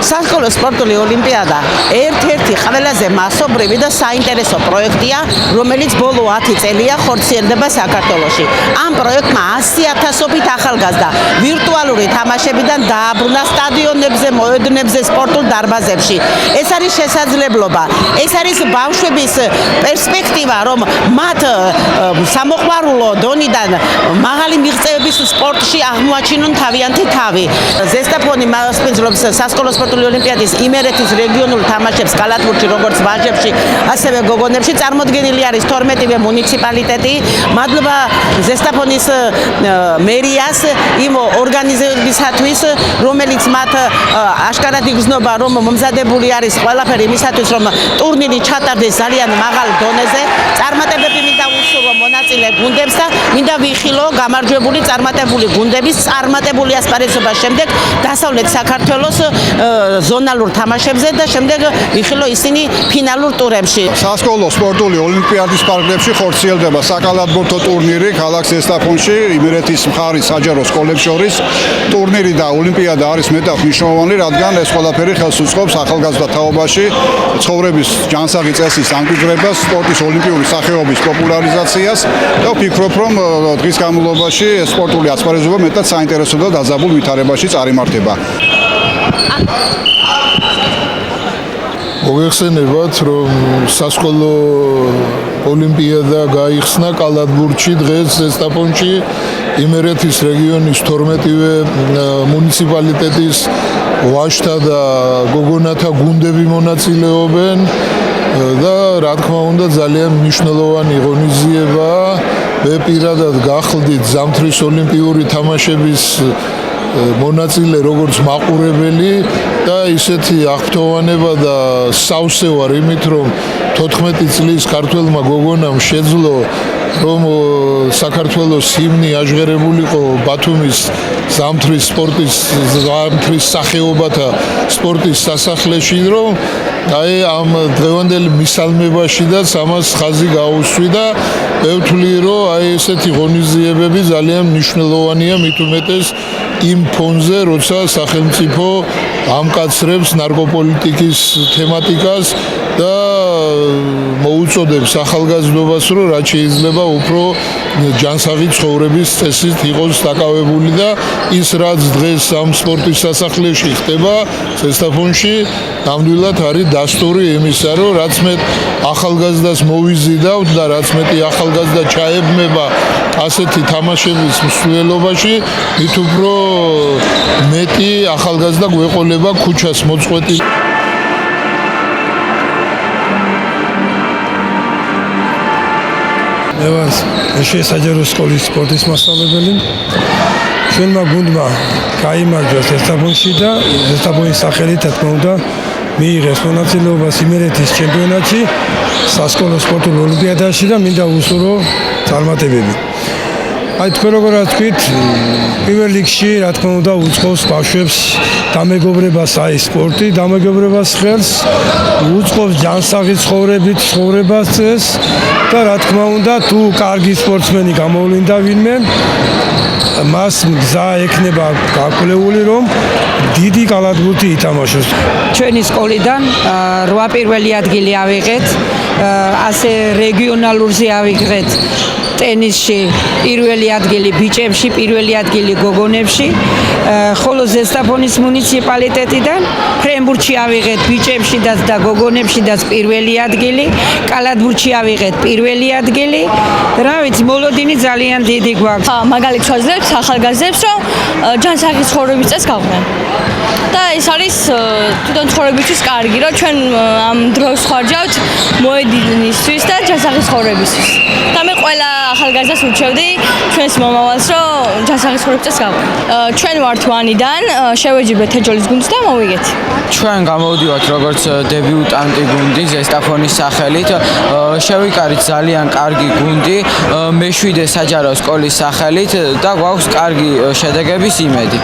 სასკოლო სპორტული ოლიმპიადა ერთ-ერთი ყველაზე მასობრივი და საინტერესო პროექტია, რომელიც ბოლო 10 წელია ხორციელდება საქართველოში. ამ პროექტმა 100,000-ობით ახალგაზრდა ვირტუალური თამაშებიდან დააბრუნა სტადიონებზე, მოედნებზე, სპორტულ დარბაზებში. ეს არის შესაძლებლობა. ეს არის ბავშვების პერსპექტივა, რომ მათ სამოყვარულო დონიდან მაღალი მიღწევების სპორტში აღმოაჩინონ თავიანთი თავი. ზესტაფონი მასპინძლობს სასკოლო სპორტული ოლიმპიადის იმერეთის რეგიონულ თამაშებს კალათბურთში, როგორც ვაჟებში, ასევე გოგონებში. წარმოდგენილი არის 12-ვე მუნიციპალიტეტი. მადლობა ზესტაფონის მერიას იმ ორგანიზებისათვის, რომელიც მათ აშკარად იგრძნობა, რომ მომზადებული არის ყველაფერი იმისათვის, რომ ტურნირი ჩატარდეს ძალიან მაღალ დონეზე. წარმატებები მინდა უსურვო მონაწილე გუნდებს და მინდა ვიხილო გამარჯვებული წარმატებული გუნდების წარმატებული ასპარეზობის შემდეგ დასავლეთ საქართველოს ზონალურ თამაშებზე და შემდეგ ვიხილო ისინი ფინალურ ტურებში. სასკოლო სპორტული ოლიმპიადის პარკებში ხორციელდება საკალათბურთო ტურნირი ქალაქ ზესტაფონში, იმერეთის მხარის საჯარო სკოლებს შორის. ტურნირი და ოლიმპიადა არის მეტად მნიშვნელოვანი, რადგან ეს ყველაფერი ხელს უწყობს ახალგაზრდა თაობაში ცხოვრების ჯანსაღი წესის ამკვიდრებას, სპორტის ოლიმპიური სახეობის პოპულარიზაციას და ვფიქრობ, რომ დღის განმავლობაში სპორტული ასპარეზობა მეტად საინტერესო და დაძაბულ ვითარებაში წარიმართება. მოგეხსენებათ, რომ სასკოლო ოლიმპიადა გაიხსნა კალათბურთში დღეს ზესტაფონში იმერეთის რეგიონის 12-ვე მუნიციპალიტეტის ვაჟთა და გოგონათა გუნდები მონაწილეობენ და რა თქმა უნდა ძალიან მნიშვნელოვანი ღონისძიებაა. მე პირადად გახლდით ზამთრის ოლიმპიური თამაშების მონაწილე როგორც მაყურებელი და ისეთი აღფრთოვანება და სავსე ვარ იმით, რომ 14 წლის ქართველმა გოგონამ შეძლო რომ საქართველოს ჰიმნი აჟღერებულიყო ბათუმის ზამთრის სპორტის ზამთრის სახეობათა სპორტის სასახლეში, რომ აი ამ დღევანდელი მისალმებაშიდაც ამას ხაზი გაუსვი და მე ვთვლი, რომ აი ესეთი ღონისძიებები ძალიან მნიშვნელოვანია, მით უმეტეს იმ ფონზე, როცა სახელმწიფო ამკაცრებს ნარკოპოლიტიკის თემატიკას და მოუწოდებს ახალგაზრდობას, რომ რაც შეიძლება უფრო ჯანსაღი ცხოვრების წესით იყოს დაკავებული და ის რაც დღეს ამ სპორტის სასახლეში ხდება ზესტაფონში, ნამდვილად არის დასტური იმისა, რომ რაც მეტ ახალგაზრდას მოვიზიდავთ და რაც მეტი ახალგაზრდა ჩაებმება ასეთი თამაშების მსვლელობაში, მით უფრო მეტი ახალგაზრდა გვეყოლება ქუჩას მოწყვეტი. მე ვარ საჯარო სკოლის სპორტის მასწავლებელი. ჩვენმა გუნდმა გაიმარჯვა ზესტაფონში და ზესტაფონის სახელით, რა თქმა უნდა, მიიღეს მონაწილეობას იმერეთის ჩემპიონატში, სასკოლო სპორტულ ოლიმპიადაში და მინდა უსურვო წარმატებები. აი თქვენ როგორ თქვით, პირველ რიგში, რა თქმა უნდა, უწყობს ბავშვებს დამეგობრებას აი სპორტი, დამეგობრებას ხელს, უწყობს ჯანსაღი ცხოვრებას წესს და რა თქმა უნდა, თუ კარგი სპორტსმენი გამოვლინდა ვინმე, მას გზა ექნება გაკვლეული, რომ დიდი კალათბურთი ითამაშოს. ჩვენი სკოლიდან 8 პირველი ადგილი ავიღეთ, ასე რეგიონალურზე ავიღეთ ტენისში პირველი ადგილი ბიჭებში, პირველი ადგილი გოგონებში, ხოლო ზესტაფონის მუნიციპალიტეტიდან ფრენბურთში ავიღეთ ბიჭებში და გოგონებში და პირველი ადგილი, კალათბურთში ავიღეთ პირველი ადგილი. რა ვიცი, მოლოდინი ძალიან დიდი გვაქვს. მაგალითად ვაძლევთ ახალგაზრდებს, რომ ჯანსაღი ცხოვრების წესს გავყრენ. და ეს არის თვითონ ცხოვრებისთვის კარგი, რომ ჩვენ ამ დროს ხარჯავთ მოედნისთვის და ჯანსაღი ცხოვრებისთვის. და მე ყველა ახალგაზრდას ურჩევდი ჩვენს მომავალს, რომ ჯანსაღი ცხოვრების წესს გავყრენ. ჩვენ ვართ ვანიდან, შევეჯიბრეთ თეჯოლის გუნდს და მოვიგეთ. ჩვენ გამოვდივართ როგორც დებიუტანტი გუნდი ზესტაფონის სახელით. შევიკარით ძალიან კარგი გუნდი მე-7 საჯარო სკოლის სახელით და გვაქვს კარგი შედეგების იმედი.